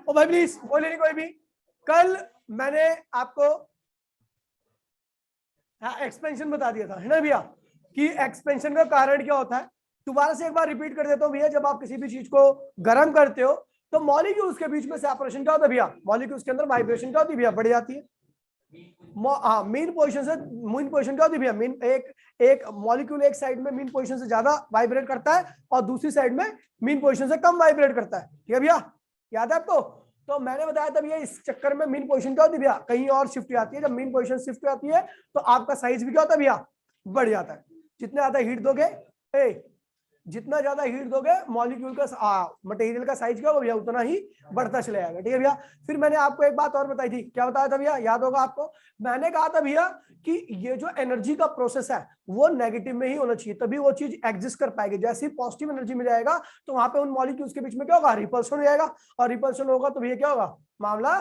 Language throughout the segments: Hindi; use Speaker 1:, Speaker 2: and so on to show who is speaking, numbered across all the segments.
Speaker 1: ओ भाई प्लीज बोले नहीं कोई भी। कल मैंने आपको एक्सपेंशन बता दिया था, है ना भैया, कि एक्सपेंशन का कारण क्या होता है। दोबारा से एक बार रिपीट कर देता हूँ भैया, जब आप किसी भी चीज को गर्म करते हो तो मॉलिक्यूल्स के बीच में सेपरेशन क्या होता है भैया, मॉलिक्यूल्स के अंदर वाइब्रेशन क्या होती है भैया, बढ़ जाती है। मेन पोजीशन से मेन पोजीशन क्या होती है भैया, मेन एक मॉलिक्यूल एक साइड में मेन पोजीशन से ज्यादा वाइब्रेट करता है और दूसरी साइड में मेन पोजीशन से कम वाइब्रेट करता है, ठीक है भैया, याद है आपको। तो मैंने बताया था भैया इस चक्कर में मेन पोजीशन क्या होती है भैया, कहीं और शिफ्ट आती है। जब मेन पोजीशन शिफ्ट आती है तो आपका साइज भी क्या होता है भैया, बढ़ जाता है। जितना ज्यादा हीट दोगे, जितना ज्यादा हीट दोगे मॉलिक्यूल का मटेरियल का साइज क्या होगा भैया, उतना ही बढ़ता चला जाएगा, ठीक है भैया। फिर मैंने आपको एक बात और बताई थी, क्या बताया था भैया, याद होगा आपको। मैंने कहा था भैया कि ये जो एनर्जी का प्रोसेस है वो नेगेटिव में ही होना चाहिए, तभी वो चीज एग्जिस्ट कर पाएगी। जैसे ही पॉजिटिव एनर्जी में जाएगा तो वहां पे उन मॉलिक्यूल्स के बीच में क्या होगा, रिपल्शन हो जाएगा, और रिपल्शन होगा तो भैया क्या होगा, मामला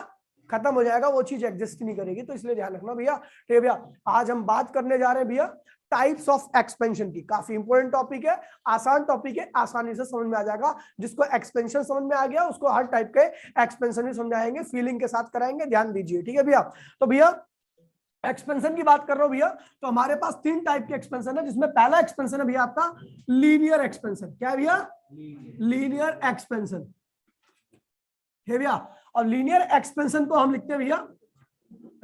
Speaker 1: खत्म हो जाएगा, वो चीज एग्जिस्ट नहीं करेगी। तो इसलिए ध्यान रखना भैया, ठीक है भैया। आज हम बात करने जा रहे हैं भैया टाइप्स ऑफ एक्सपेंशन की। काफी इंपॉर्टेंट टॉपिक है, आसान टॉपिक है, आसानी से समझ में आ जाएगा। जिसको एक्सपेंशन समझ में आ गया उसको हर टाइप के एक्सपेंशन भी समझाएंगे, फीलिंग के साथ कराएंगे, ध्यान दीजिए, ठीक है भैया। तो भैया एक्सपेंशन की बात कर रहा हूं भैया, तो हमारे पास 3 टाइप के एक्सपेंशन है, जिसमें पहला एक्सपेंशन है भैया आपका लीनियर एक्सपेंशन। क्या है भैया, लीनियर एक्सपेंशन है भैया। और लीनियर एक्सपेंशन को हम लिखते हैं भैया,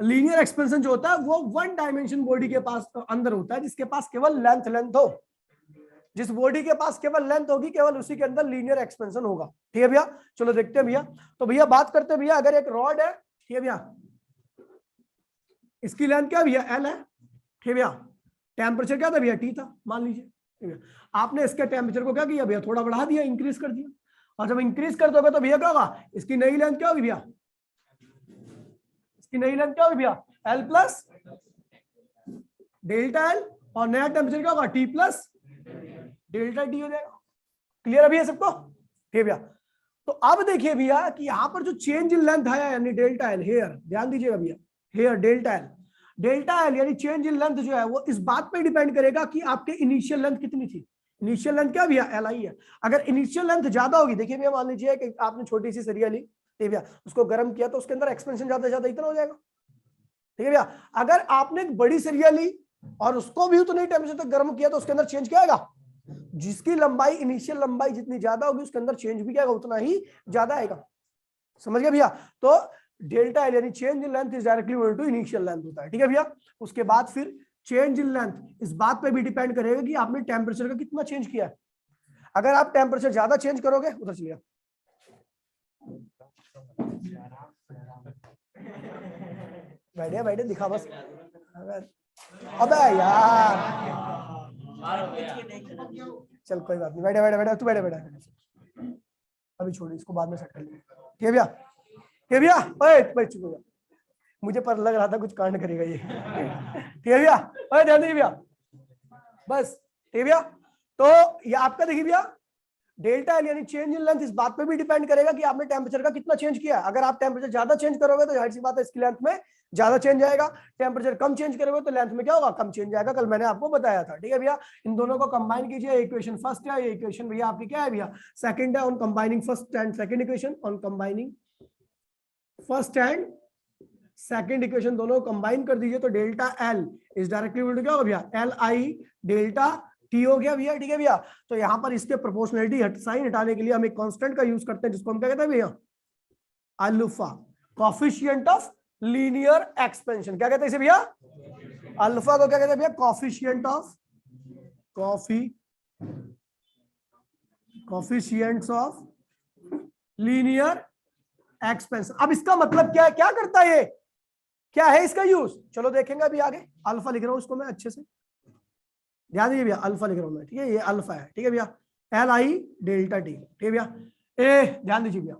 Speaker 1: लीनियर एक्सपेंशन जो होता है वो वन डायमेंशन बॉडी के पास अंदर होता है, जिसके पास केवल लेंथ हो। जिस बॉडी के पास केवल लेंथ होगी, केवल उसी के अंदर लीनियर एक्सपेंशन होगा, ठीक है भैया। चलो देखते हैं भैया। तो भैया बात करते हैं भैया, अगर एक रॉड है, ठीक है भैया, इसकी लेंथ क्या भैया, एल है, ठीक है भैया। टेम्परेचर क्या था भैया, टी था, मान लीजिए। आपने इसके टेम्परेचर को क्या किया भैया, थोड़ा बढ़ा दिया, इंक्रीज कर दिया। और जब इंक्रीज कर दोगे तो भैया क्या होगा, इसकी नई लेंथ क्या होगी भैया, इसकी नई लेंथ क्या होगी भैया, एल प्लस डेल्टा एल, और नया टेम्परेचर क्या होगा, टी प्लस डेल्टा टी हो जाएगा। क्लियर अभी है सबको, ठीक है भैया। तो अब देखिए भैया कि यहां पर जो चेंज इन लेंथ आया यानी डेल्टा एल, हेयर ध्यान दीजिएगा भैया, here delta L, delta L यानी चेंज इन लेंथ जो है वो इस बात पे डिपेंड करेगा कि आपके इनिशियल लेंथ कितनी थी। इनिशियल लेंथ क्या भैया, एल आई है। अगर इनिशियल लेंथ ज्यादा होगी, देखिए भैया मान लीजिए कि आपने छोटी सी सरिया ली, ठीक है भैया, उसको गर्म किया तो उसके अंदर एक्सपेंशन ज्यादा ज्यादा इतना हो जाएगा, ठीक है भैया। अगर आपने एक बड़ी सरिया ली और उसको भी उतने टेम्परेचर तक गर्म किया तो उसके अंदर चेंज क्या आएगा, जिसकी लंबाई इनिशियल लंबाई जितनी ज्यादा होगी उसके अंदर चेंज भी क्या होगा, उतना ही ज्यादा आएगा। समझ गए भैया। तो डेल्टा एल यानी change in length is directly equal to initial length होता है, ठीक है भैया। उसके बाद फिर चेंज इन लेंथ इस बात पे भी डिपेंड करेगा कि आपने टेम्परेचर का कितना चेंज किया है। अगर आप टेम्परेचर ज्यादा चेंज करोगे, उधर चलिए बैठे बैठे दिखा बस, अबे यार चल कोई बात नहीं, बैठे बैठे बैठे तू बैठे बैठे, अभी छोड़ इसको, बाद में सेट कर लेंगे, ठीक है भैया। ठीक है भैया, ओए भाई चुप हो जा, मुझे पर लग रहा था कुछ कांड करेगा ये, ठीक है भैया, ओए ध्यान दीजिए भैया, बस ठीक है भैया। तो ये आपका देखिए भैया डेल्टा एल यानी चेंज इन लेंथ इस बात पे भी डिपेंड करेगा कि आपने टेम्परेचर का कितना चेंज किया है। अगर आप टेम्परेचर ज्यादा चेंज करोगे तो जाहिर सी बात है इसकी लेंथ में ज्यादा चेंज आएगा, टेम्परेचर कम चेंज करोगे तो लेंथ में क्या होगा, कम चेंज आएगा। कल मैंने आपको बताया था, ठीक है भैया। इन दोनों को कंबाइन कीजिए, इक्वेशन फर्स्ट है, ये इक्वेशन भैया आपकी क्या है भैया, सेकंड है। On combining first and second equation, on combining first and second equation दोनों कंबाइन कर दीजिए तो delta L is directly equal to क्या होगा भैया, एल आई डेल्टा टी हो गया भैया, ठीक है भैया। तो यहां पर इसके प्रोपोर्शनलिटी साइन हटाने के लिए हम एक कांस्टेंट का यूज करते हैं जिसको हम क्या कहते हैं भैया, alpha, coefficient of linear expansion. क्या कहते हैं इसे भैया, अल्फा को क्या कहते हैं भैया, coefficient of coefficients of linear expansion. अब इसका मतलब क्या है, क्या करता है ये, क्या है इसका यूज, चलो देखेंगे अभी आगे। अल्फा लिख रहा हूं इसको मैं अच्छे से, ध्यान दीजिए भैया, अल्फा लिख रहा हूं मैं, ठीक है, ये अल्फा है, ठीक है भैया, एल आई डेल्टा टी, ठीक है भैया। ध्यान दीजिए भैया,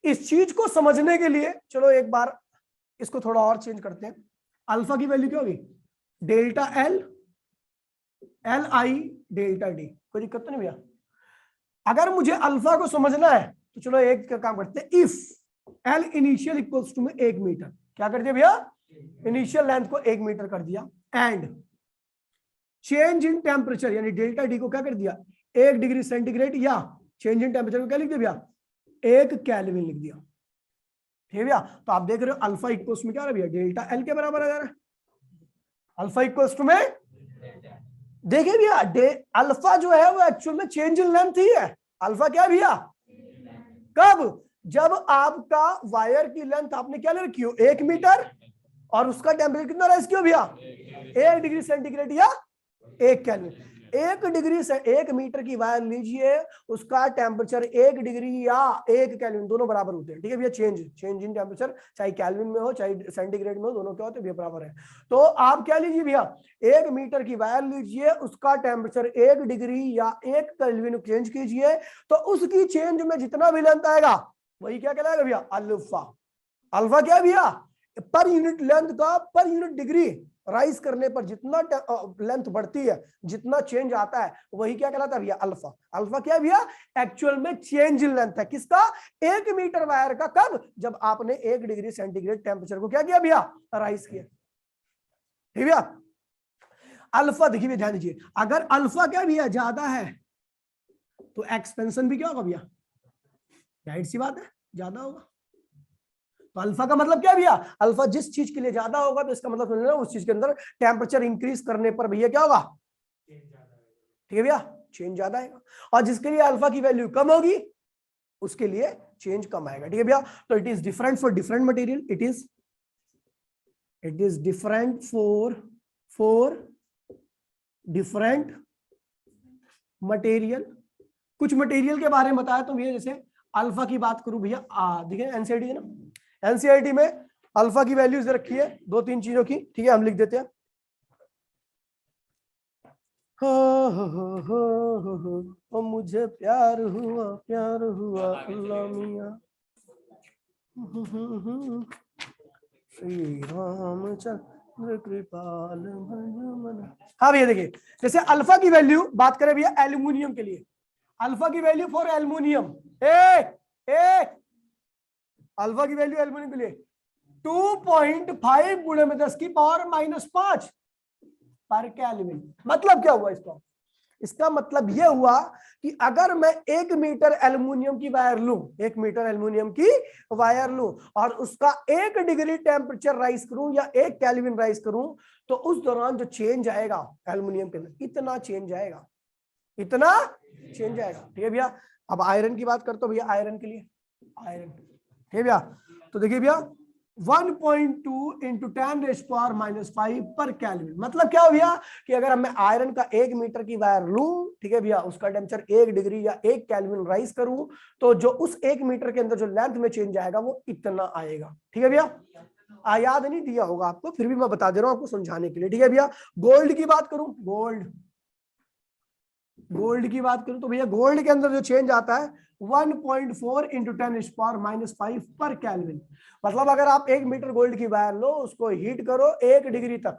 Speaker 1: इस चीज को समझने के लिए चलो एक बार इसको थोड़ा और चेंज करते हैं। अल्फा की वैल्यू क्या होगी, delta L, L I delta T, कोई दिक्कत तो नहीं भैया। अगर मुझे अल्फा को समझना है तो चलो एक काम करते हैं, if L initial equals to में 1 मीटर, क्या कर दिया भैया, इनिशियल लेंथ को 1 मीटर कर दिया, एंड चेंज इन टेम्परेचर यानी डेल्टा टी को क्या कर दिया, 1 डिग्री सेंटीग्रेड, या चेंज इन टेम्परेचर को क्या लिख दिया भैया, 1 केल्विन लिख दिया। ठीक है भैया। तो आप देख रहे हो अल्फा इक्वल्स में क्या है भैया, डेल्टा एल के बराबर आ जा रहा है। अल्फा इक्वल्स टू में देखिए भैया अल्फा जो है वो एक्चुअल में चेंज इन लेंथ ही है। अल्फा क्या है भैया, कब, जब आपका वायर की लेंथ आपने क्या ले रखी हो 1 मीटर और उसका टेम्परेचर कितना राइज किया भैया 1 डिग्री सेंटीग्रेड या 1 केल्विन। 1 डिग्री से 1 मीटर की वायर लीजिए, उसका टेम्परेचर 1 डिग्री या 1 केल्विन दोनों बराबर होते हैं। ठीक है भैया, चेंज इन टेम्परेचर चाहे केल्विन में हो चाहे सेंटीग्रेड में हो, दोनों क्या होते हैं भैया बराबर है। तो आप क्या लीजिए भैया 1 मीटर की वायर लीजिए, उसका टेम्परेचर 1 डिग्री या 1 केल्विन चेंज कीजिए, तो उसकी चेंज में जितना भी लेंथ आएगा वही क्या कहलाएगा भैया अल्फा। अल्फा क्या है भैया, पर यूनिट लेंथ का पर यूनिट डिग्री राइज करने पर जितना लेंथ बढ़ती है, जितना चेंज आता है, वही क्या कहलाता है भैया अल्फा। अल्फा क्या है भैया, एक्चुअल में चेंज इन लेंथ है किसका, 1 मीटर वायर का, कब, जब आपने 1 डिग्री सेंटीग्रेड टेम्परेचर को क्या किया भैया राइज किया। ठीक भैया, अल्फा देखिए ध्यान दीजिए, अगर अल्फा क्या भैया ज्यादा है तो एक्सपेंशन भी क्या होगा भैया, राइट सी बात है, ज्यादा होगा। तो अल्फा का मतलब क्या है भैया, अल्फा जिस चीज के लिए ज्यादा होगा तो इसका मतलब समझना उस चीज के अंदर टेम्परेचर इंक्रीज करने पर भैया क्या होगा, ठीक है भैया, चेंज ज्यादा आएगा। और जिसके लिए अल्फा की वैल्यू कम होगी उसके लिए चेंज कम आएगा। ठीक है भैया, तो it is different for different material, it is different for different material. कुछ मटेरियल के बारे में बताया तो भैया, जैसे अल्फा की बात करूं भैया, देखिए एनसीईआरटी है ना, एनसीईआरटी में अल्फा की वैल्यूज रखी है 2-3 चीजों की। ठीक है, हम लिख देते हैं हो मुझे प्यार हुआ अल्लाह मियां श्री रामचंद्र कृपाल। हाँ भैया देखिए, जैसे अल्फा की वैल्यू बात करें भैया एल्यूमिनियम के लिए, अल्फा की वैल्यू फॉर एल्यूमिनियम अल्फा की वैल्यू एल्यूमिनियम के लिए 2.5 गुणे में 10 की पावर -5 पर केल्विन। मतलब क्या हुआ इसका, इसका मतलब यह हुआ कि अगर मैं 1 मीटर एल्यूमिनियम की वायर लूं, 1 मीटर एल्यूमिनियम की वायर लूं और उसका 1 डिग्री टेम्परेचर राइज करूं या 1 केल्विन राइज करूं, तो उस दौरान जो चेंज आएगा एल्यूमिनियम के अंदर इतना चेंज आएगा, इतना चेंज आएगा। ठीक है भैया, अब आयरन की बात करते हो भैया, आयरन के लिए आयरन, ठीक है भैया, तो देखिए भैया 1.2 × 10⁻⁻5 पर केल्विन। मतलब क्या हो भैया कि अगर मैं आयरन का 1 मीटर की वायर लूं, ठीक है भैया, उसका टेम्परेचर 1 डिग्री या 1 केल्विन राइज करूं, तो जो उस 1 मीटर के अंदर जो लेंथ में चेंज आएगा वो इतना आएगा। ठीक है भैया, याद नहीं दिया होगा आपको, फिर भी मैं बता दे रहा हूं आपको समझाने के लिए। ठीक है भैया, गोल्ड की बात करूं, गोल्ड की बात करूं तो भैया गोल्ड के अंदर जो चेंज आता है 1.4 × 10⁻⁵ पर केल्विन। मतलब अगर आप 1 मीटर गोल्ड की वायर लो, उसको हीट करो 1 डिग्री तक,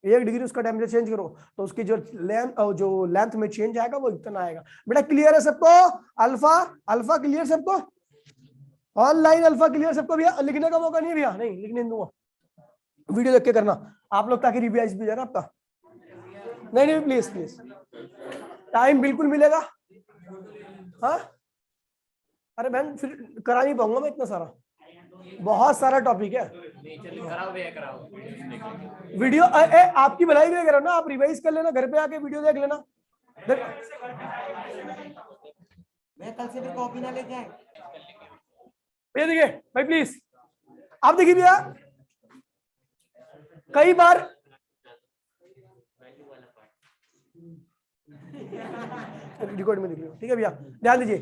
Speaker 1: 1 डिग्री उसका टेम्परेचर चेंज करो, तो उसकी जो लेंथ में चेंज आएगा वो इतना आएगा। बेटा क्लियर है सबको, अल्फा क्लियर सबको, ऑनलाइन अल्फा क्लियर सबको भैया, लिखने का मौका नहीं भैया, नहीं लिखने दूंगा, वीडियो देख के करना आप लोग, ताकि रिवाइज भी जाए आपका। नहीं प्लीज टाइम बिल्कुल मिलेगा। हाँ अरे बहन फिर करा नहीं पाऊंगा मैं, इतना सारा, बहुत सारा टॉपिक है। वीडियो आपकी भलाई भी करो ना, आप रिवाइज कर लेना, घर पे आके वीडियो देख लेना।
Speaker 2: मैं कल से भी कॉपी ना लेके आए
Speaker 1: भैया देखिए भाई प्लीज, आप देखिए भैया कई बार रिकॉर्ड में देख लो। ठीक है भैया, ध्यान दीजिए,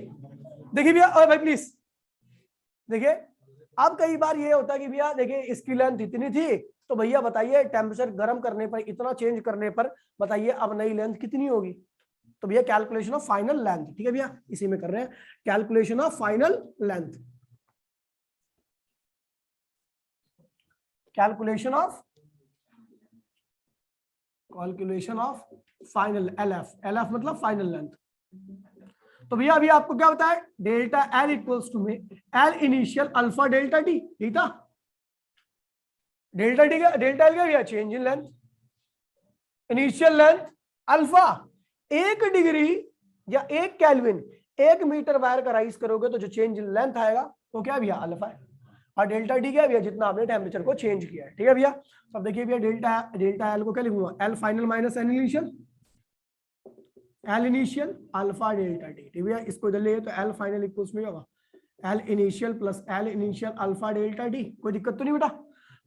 Speaker 1: देखिए भैया, और भाई प्लीज देखिए, अब कई बार ये होता है कि भैया देखिए इसकी लेंथ इतनी थी, तो भैया बताइए टेम्परेचर गर्म करने पर, इतना चेंज करने पर बताइए अब नई लेंथ कितनी होगी। तो भैया कैलकुलेशन ऑफ फाइनल लेंथ, ठीक है भैया, इसी में कर रहे हैं, calculation of final length, calculation of final LF मतलब फाइनल लेंथ। तो भैया अभी आपको क्या बताया, डेल्टा L इक्वल्स टू में L initial alpha delta T, ठीक था, डेल्टा L क्या भैया change in length, initial length alpha, 1 degree या 1 केल्विन 1 मीटर वायर का राइज करोगे तो जो चेंज इन लेंथ आएगा वो क्या भैया अल्फा है। और डेल्टा डी क्या है भैया, जितना आपने टेम्परेचर को चेंज किया है। ठीक है भैया, अब देखिए भैया डेल्टा एल को क्या लिखूंगा, L final minus an initial, L initial alpha delta T. ठीक है भैया, इसको इधर ले तो एल फाइनल इक्वल्स में होगा L initial plus L initial alpha delta T. कोई दिक्कत तो नहीं बेटा,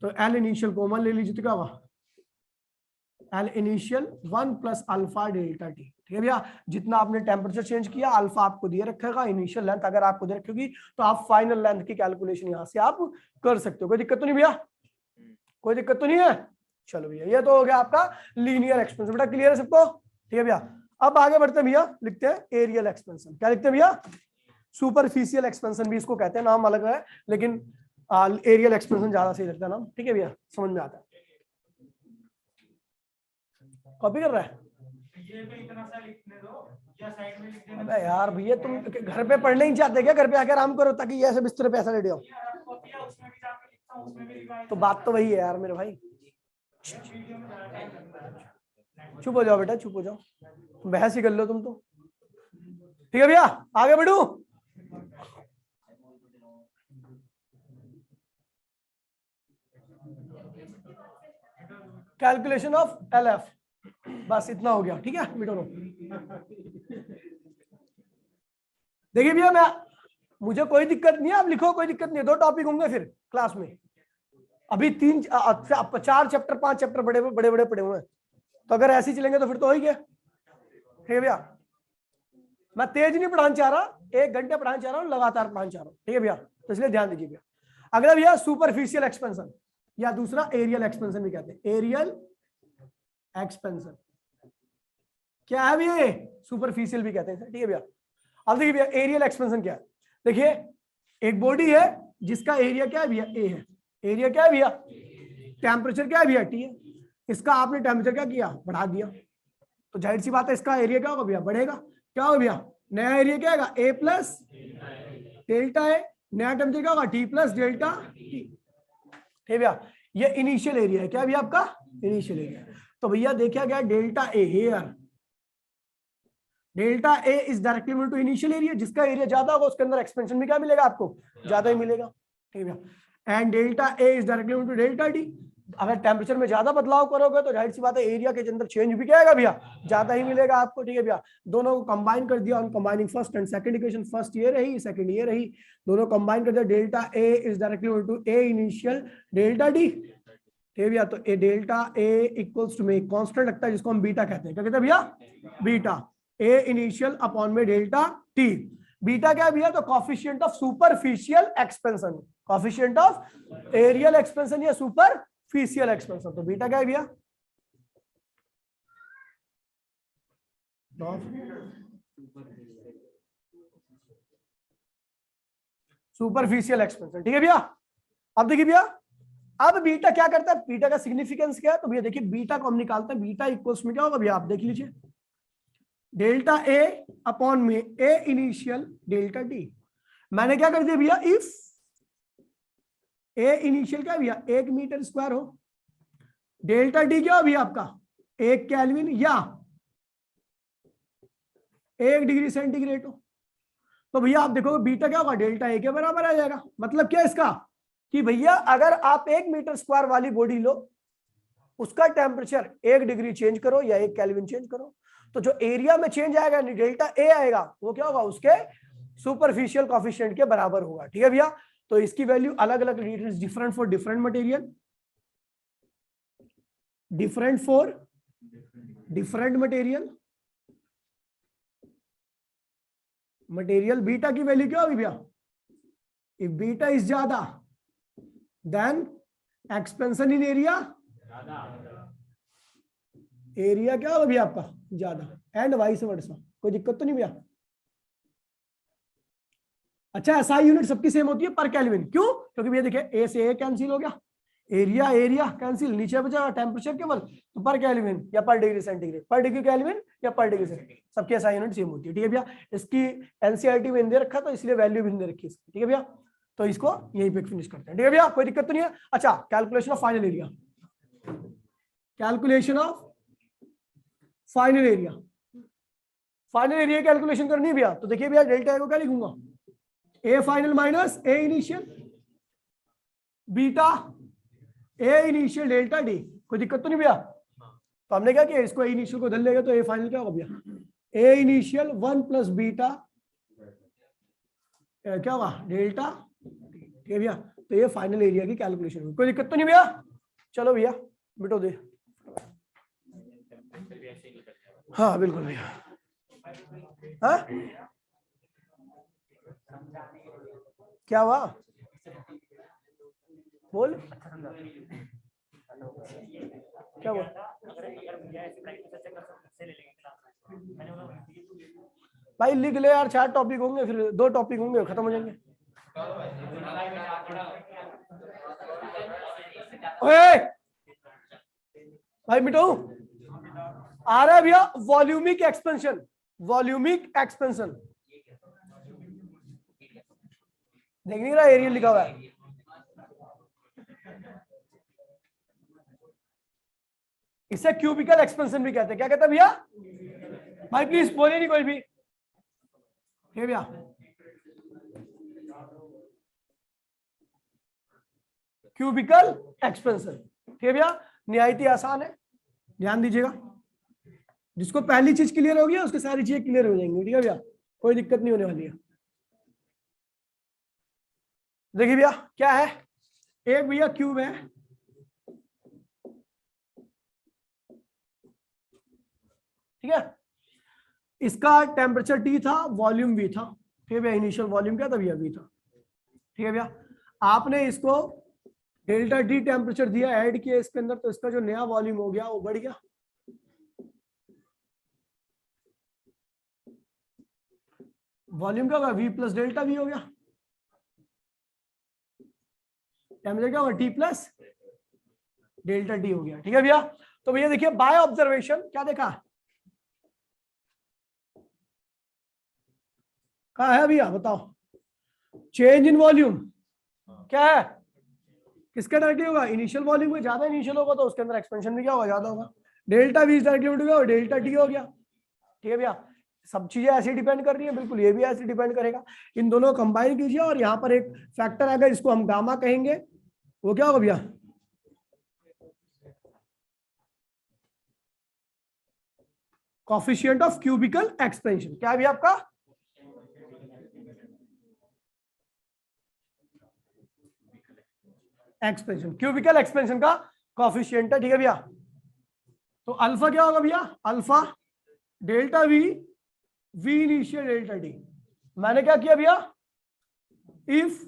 Speaker 1: तो एल इनिशियल कॉमन ले लीजिए तो क्या होगा, L initial 1 plus alpha delta T. ठीक है भैया, जितना आपने टेम्परेचर चेंज किया अल्फा आपको दिए रखेगा, इनिशियल लेंथ अगर आपको दे रखेगी तो आप फाइनल लेंथ की कैलकुलेशन यहां से आप कर सकते हो। कोई दिक्कत तो नहीं भैया, कोई दिक्कत तो नहीं है। चलो भैया, ये तो हो गया आपका लीनियर एक्सपेंशन। बेटा क्लियर है सबको? ठीक है भैया, अब आगे बढ़ते हैं भैया, लिखते हैं एरियल एक्सपेंशन। क्या लिखते हैं भैया, सुपरफिशियल एक्सपेंशन भी इसको कहते हैं, नाम अलग है लेकिन एरियल एक्सपेंशन ज्यादा सही लगता है नाम। ठीक है भैया, समझ में आता है। कॉपी कर रहा है
Speaker 3: ये तो इतना सा लिखने दो या साइड में लिख देना।
Speaker 1: अबे यार भैया, तुम घर पे पढ़ने ही चाहते क्या? घर पे आकर आराम करो ताकि ऐसे बिस्तर पे ऐसा लेटे हो।
Speaker 3: यार आप कॉपी है उसमें भी जाके लिखता हूं, उसमें भी लिखा
Speaker 1: तो बात तो वही है यार मेरे भाई।
Speaker 3: वीडियो में ज्यादा टाइम लगता है।
Speaker 1: चुप हो जाओ बेटा, चुप हो जाओ, बहस ही कर लो तुम तो। ठीक है भैया, आगे बढ़ू। कैलकुलेशन ऑफ एल एफ, बस इतना हो गया। ठीक है बेटो, देखिए भैया, मैं मुझे कोई दिक्कत नहीं है, आप लिखो, कोई दिक्कत नहीं है। 2 टॉपिक होंगे फिर क्लास में, अभी 4 चैप्टर 5 चैप्टर बड़े बड़े पड़े हुए हैं, तो अगर ऐसे ही चलेंगे तो फिर तो हो ही गया। ठीक है भैया, मैं तेज नहीं पढ़ाना चाह रहा, 1 घंटे पढ़ाना चाह रहा हूँ, लगातार पढ़ाना चाह रहा हूँ। ठीक है भैया, तो इसलिए ध्यान दीजिए भैया। अगला भैया सुपरफिशियल एक्सपेंशन या दूसरा एरियल एक्सपेंशन भी कहते हैं। एरियल एक्सपेंशन क्या है भैया, सुपरफिशियल भी कहते हैं। ठीक है भैया, अब देखिए भैया एरियल एक्सपेंशन क्या है। देखिए एक बॉडी है जिसका एरिया क्या है भैया, ए है। एरिया क्या है भैया, टेम्परेचर क्या है भैया, टी है। इसका आपने टेम्परेचर क्या किया, बढ़ा दिया, तो जाहिर सी बात है इसका एरिया क्या होगा भैया, बढ़ेगा। क्या होगा भैया, नया एरिया क्या होगा, ए प्लस डेल्टा ए, नया टेम्परेचर क्या होगा, टी प्लस डेल्टा टी। ठीक भैया, ये इनिशियल एरिया है। क्या भैया आपका इनिशियल एरिया। तो भैया देखा गया delta A here, delta A is directly equal to initial area. जिसका एरिया ज्यादा होगा उसके अंदर एक्सपेंशन भी क्या मिलेगा आपको, ज्यादा ही मिलेगा। ठीक है, and delta A is directly equal to delta D. अगर टेम्परेचर में ज्यादा बदलाव करोगे तो जाहिर सी बात है एरिया के अंदर चेंज भी क्या आएगा भैया, ज्यादा ही मिलेगा आपको। ठीक है भैया, दोनों को कंबाइन कर दिया, combining first and second equation, first ये रही सेकंड ये रही, दोनों कंबाइन कर दिया, delta A is directly equal to A initial delta D. ठीक है भैया, तो A delta A equals to में एक कांस्टेंट लगता है जिसको हम बीटा कहते हैं। क्या कहते हैं भैया, बीटा। ए इनिशियल अपॉन में डेल्टा टी। बीटा क्या है भैया, तो coefficient of superficial expansion, coefficient of areal expansion या सुपरफिशियल एक्सपेंशन। तो बीटा क्या है भैया, सुपरफिशियल एक्सपेंशन। ठीक है भैया, अब देखिए भैया, अब बीटा क्या करता है, बीटा का सिग्निफिकेंस क्या है, तो भैया देखिए बीटा को हम निकालते हैं, बीटा इक्वल्स में क्या होगा भैया, आप देख लीजिए, डेल्टा ए अपॉन में ए इनिशियल डेल्टा डी। मैंने क्या कर दिया भैया, इफ ए इनिशियल क्या भैया 1 मीटर स्क्वायर हो, डेल्टा डी क्या हो भैया आपका 1 केल्विन या 1 डिग्री सेंटीग्रेड हो, तो भैया आप देखोगे बीटा क्या होगा, डेल्टा ए के बराबर आ जाएगा। मतलब क्या इसका कि भैया अगर आप 1 मीटर स्क्वायर वाली बॉडी लो, उसका टेम्परेचर 1 डिग्री चेंज करो या 1 केल्विन चेंज करो, तो जो एरिया में चेंज आएगा डेल्टा ए आएगा, वो क्या होगा उसके सुपरफिशियल कोफिशिएंट के बराबर होगा। ठीक है भैया, तो इसकी वैल्यू अलग अलग different for different material, different for different material. Material beta की वैल्यू क्या होगी भैया, इफ बीटा इज ज्यादा then expansion in area, area क्या होगा भैया आपका ज्यादा, एंड वाइस वर्सा। कोई दिक्कत तो नहीं भैया। अच्छा एसआई यूनिट सबकी सेम होती है पर केल्विन, क्यों, क्योंकि भैया देखिए ए से ए कैंसिल हो गया, एरिया एरिया कैंसिल, नीचे बचा टेम्परेचर केवल, तो पर केल्विन या पर डिग्री सेंटीग्रेड, पर डिग्री केल्विन या पर डिग्री सेंटीग्रेड, सबकी एसआई यूनिट सेम होती है। ठीक है भैया, इसकी एनसीईआरटी में दे रखा तो इसलिए वैल्यू भी दे रखी है। ठीक है भैया, तो इसको यहीं पे फिनिश करते हैं। ठीक है भैया, कोई दिक्कत तो नहीं है। अच्छा calculation of final area, calculation of final area, final area calculation करनी है भैया, तो देखिए भैया डेल्टा ए को क्या लिखूंगा, A final minus A initial, beta A initial delta D, कोई दिक्कत तो नहीं भैया? तो हमने क्या किया, इसको ए इनिशियल को धन लेगा तो ए फाइनल क्या होगा भैया, ए इनिशियल 1 प्लस बीटा क्या होगा डेल्टा, ठीक है भैया? तो ये फाइनल एरिया की कैलकुलेशन हुई, कोई दिक्कत तो नहीं भैया? चलो भैया बिटो दे। हाँ बिल्कुल भैया। हाँ क्या हुआ, बोल क्या हुआ? भाई लिख ले यार, 4 टॉपिक होंगे, फिर 2 टॉपिक होंगे, खत्म हो जाएंगे। ओए भाई मिटो, आ रहा है भैया वॉल्यूमिक एक्सपेंशन, वॉल्यूमिक एक्सपेंशन देख नहीं रहा, एरियल लिखा हुआ है। इसे क्यूबिकल एक्सपेंशन भी कहते हैं, क्या कहते हैं भैया? भाई प्लीज बोले नहीं कोई भी, ठीक भैया? क्यूबिकल एक्सपेंशन, ठीक है भैया? निहायत ही आसान है, ध्यान दीजिएगा। जिसको पहली चीज क्लियर होगी उसकी सारी चीजें क्लियर हो जाएंगी, ठीक है भैया? कोई दिक्कत नहीं होने वाली है। देखिए भैया क्या है, एक भैया क्यूब है, ठीक है? इसका टेम्परेचर T था, वॉल्यूम V था, ठीक है भैया? इनिशियल वॉल्यूम क्या था भैया, V था, ठीक है भैया? आपने इसको डेल्टा टी टेम्परेचर दिया, ऐड किया इसके अंदर, तो इसका जो नया वॉल्यूम हो गया वो बढ़ गया। वॉल्यूम क्या होगा, V प्लस डेल्टा V हो गया। टेम्परेचर क्या होगा, T प्लस डेल्टा T हो गया, ठीक है भैया? तो भैया देखिए बाय ऑब्जर्वेशन क्या देखा, कहा है भैया बताओ, चेंज इन वॉल्यूम क्या है, किसका डायरेक्टली होगा, इनिशियल वॉल्यूम में ज्यादा इनिशियल होगा तो उसके अंदर एक्सपेंशन भी क्या होगा, ज्यादा होगा। डेल्टा वी डायरेक्टली होगा, डेल्टा टी हो गया, ठीक है भैया? सब चीजें ऐसे डिपेंड कर रही है, बिल्कुल ये भी ऐसे डिपेंड करेगा। इन दोनों कंबाइन कीजिए और यहाँ पर एक फैक्टर आएगा, इसको हम गामा कहेंगे, वो क्या होगा भैया, कोएफिशिएंट ऑफ क्यूबिकल एक्सपेंशन। क्या है भैया आपका, एक्सपेंशन, क्यूबिकल एक्सपेंशन का कोएफिशिएंट है, ठीक है भैया? तो अल्फा क्या होगा भैया, alpha delta V, V initial delta T. मैंने क्या किया भैया, इफ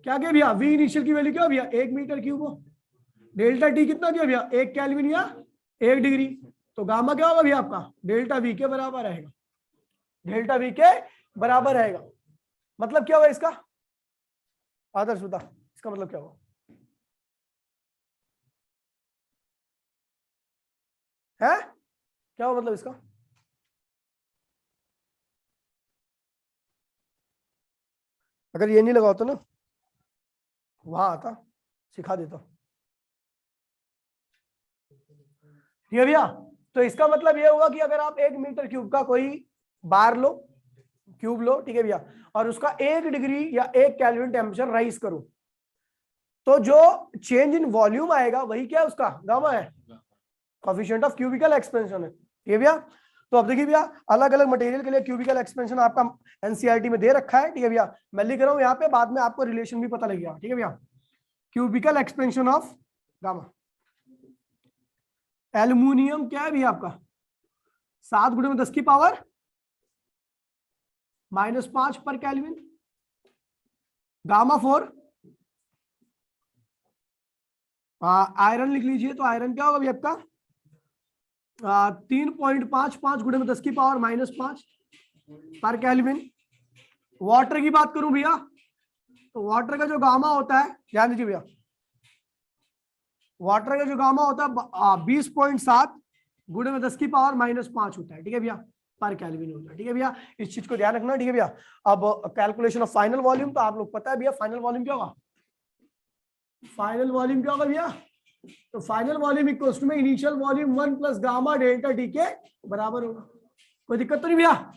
Speaker 1: क्या किया भैया, वी इनिशियल की वैल्यू क्या भैया, 1 मीटर क्यूब हो, डेल्टा टी कितना किया भैया, 1 केल्विन या 1 डिग्री, तो गामा क्या होगा भैया आपका, डेल्टा वी के बराबर रहेगा, डेल्टा वी के बराबर रहेगा। मतलब क्या होगा इसका, आदर्श बता इसका मतलब क्या होगा, है क्या हो मतलब इसका, अगर ये नहीं लगा होता ना वहां आता सिखा देता, ठीक है भैया? तो इसका मतलब ये होगा कि अगर आप 1 मीटर क्यूब का कोई बार लो, क्यूब लो, ठीक है भैया, और उसका 1 डिग्री या 1 केल्विन टेम्परेचर राइज करो, तो जो चेंज इन वॉल्यूम आएगा वही क्या है, उसका गामा है, कोएफिशिएंट ऑफ क्यूबिकल एक्सपेंशन है, ठीक है भैया? तो अब देखिए भैया अलग अलग मटेरियल के लिए क्यूबिकल एक्सपेंशन आपका एनसीईआरटी में दे रखा है, ठीक है भैया? मैं लिख रहा हूं यहाँ पे, बाद में आपको रिलेशन भी पता लगेगा, ठीक है भैया? Cubical expansion of gamma, aluminium क्या है भैया आपका, 7 × 10⁻⁻5 पर केल्विन, गामा 4 आयरन लिख लीजिए, तो आयरन क्या होगा भैया आपका 3.55 × 10⁻⁻5 पर केल्विन। वाटर की बात करूं भैया, तो वाटर का जो गामा होता है, ध्यान दीजिए भैया, वाटर का जो गामा होता है 20.7 × 10⁻⁻5 होता है, ठीक है भैया? पर केल्विन होता है, ठीक है भैया? इस चीज को ध्यान रखना, ठीक है भैया? अब कैलकुलेशन ऑफ फाइनल वॉल्यूम, तो आप लोग पता है भैया फाइनल वॉल्यूम क्या होगा, फाइनल वॉल्यूम क्या होगा भैया, तो फाइनल वॉल्यूम इक्वल्स टू में initial volume 1 plus gamma delta T के बराबर होगा। कोई दिक्कत तो नहीं भैया?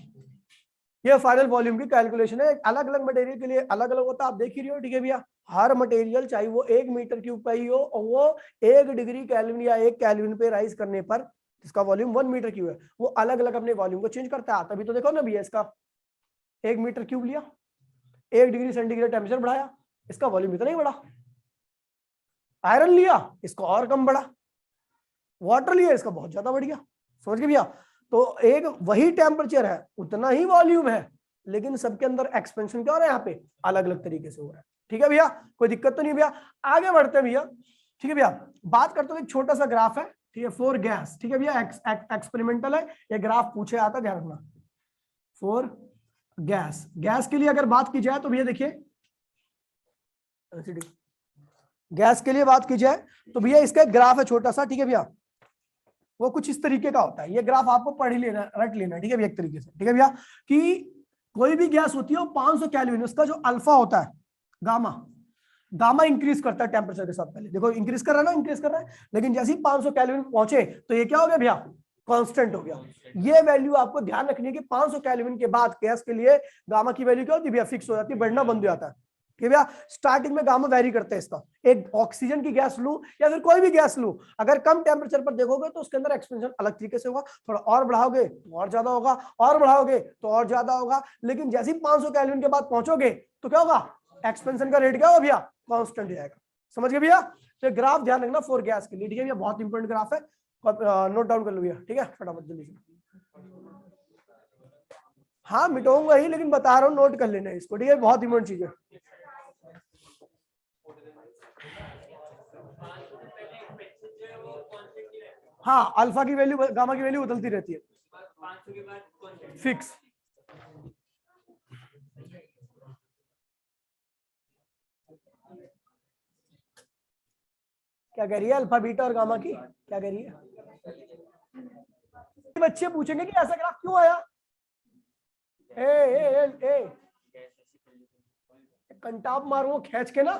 Speaker 1: ये फाइनल वॉल्यूम की कैलकुलेशन है, अलग अलग मटेरियल के लिए अलग अलग होता है, आप देख ही रहे हो, ठीक है भैया? हर मटेरियल चाहे वो 1 मीटर क्यूब का ही हो और वो 1 डिग्री केल्विन या 1 केल्विन पे राइज करने पर जिसका वॉल्यूम 1 मीटर क्यूब है वो अलग अलग अपने वॉल्यूम को चेंज करता है। तभी तो देखो ना भैया, इसका 1 मीटर क्यूब लिया, 1 डिग्री सेंटीग्रेड टेम्परेचर बढ़ाया, इसका वॉल्यूम इतना ही बढ़ा। आयरन लिया, इसका और कम बढ़ा। वाटर लिया, इसका बहुत ज्यादा बढ़ गया। समझ गए भैया? तो एक वही टेम्परेचर है, उतना ही वॉल्यूम है, लेकिन सबके अंदर एक्सपेंशन क्या हो रहा है यहाँ पे, अलग अलग तरीके से हो रहा है। ठीक है भैया, कोई दिक्कत तो नहीं भैया? आगे बढ़ते हैं भैया। ठीक है भैया, बात करते हैं, एक छोटा सा ग्राफ है, ठीक है, फॉर गैस। ठीक है भैया, एक्सपेरिमेंटल है, ये ग्राफ पूछे आता, ध्यान रखना। फॉर गैस, गैस के लिए अगर बात की जाए तो भैया देखिए, गैस के लिए बात की जाए तो भैया इसका एक ग्राफ है छोटा सा। ठीक है भैया, वो कुछ इस तरीके का होता है। ये ग्राफ आपको पढ़ ही लेना, रट लेना। ठीक है भैया, एक तरीके से। ठीक है भैया, कि कोई भी गैस होती है वो 500 केल्विन, उसका जो अल्फा होता है गामा, गामा इंक्रीज करता है टेम्परेचर के साथ। पहले देखो इंक्रीज कर रहा है ना, इंक्रीज कर रहा है, लेकिन जैसे ही 500 केल्विन पहुंचे तो ये क्या हो गया भैया, कांस्टेंट हो गया। ये वैल्यू आपको ध्यान रखनी है कि 500 केल्विन के बाद गैस के लिए गामा की वैल्यू क्या होती है भैया, फिक्स हो जाती है, बढ़ना बंद हो जाता है। ठीक है भैया, स्टार्टिंग में गामा वेरी करते हैं इसका। एक ऑक्सीजन की गैस लूं या फिर कोई भी गैस लूं, अगर कम टेम्परेचर पर देखोगे तो उसके अंदर एक्सपेंशन अलग तरीके से होगा, थोड़ा और बढ़ाओगे तो और ज्यादा होगा, और बढ़ाओगे तो और ज्यादा होगा, लेकिन जैसे ही 500 केल्विन के बाद पहुंचोगे तो क्या होगा, एक्सपेंशन का रेट क्या होगा भैया, कांस्टेंट हो जाएगा। समझ गए भैया? तो ग्राफ ध्यान रखना फॉर गैस के लिए। ठीक है भैया, बहुत इंपॉर्टेंट ग्राफ है, नोट डाउन कर लो भैया। ठीक है, फटाफट जल्दी से। हाँ मिटाऊंगा ही, लेकिन बता रहा हूँ, नोट कर लेना इसको। ठीक है, बहुत इंपॉर्टेंट चीज है। हाँ, अल्फा की वैल्यू गामा की वैल्यू बदलती रहती है, 500 के बाद फिक्स। क्या कह रही है अल्फा बीटा और गामा की, क्या कह रही है? बच्चे पूछेंगे कि ऐसा ग्राफ क्यों आया। ए ए ए ए कंटाप मारो खींच के ना।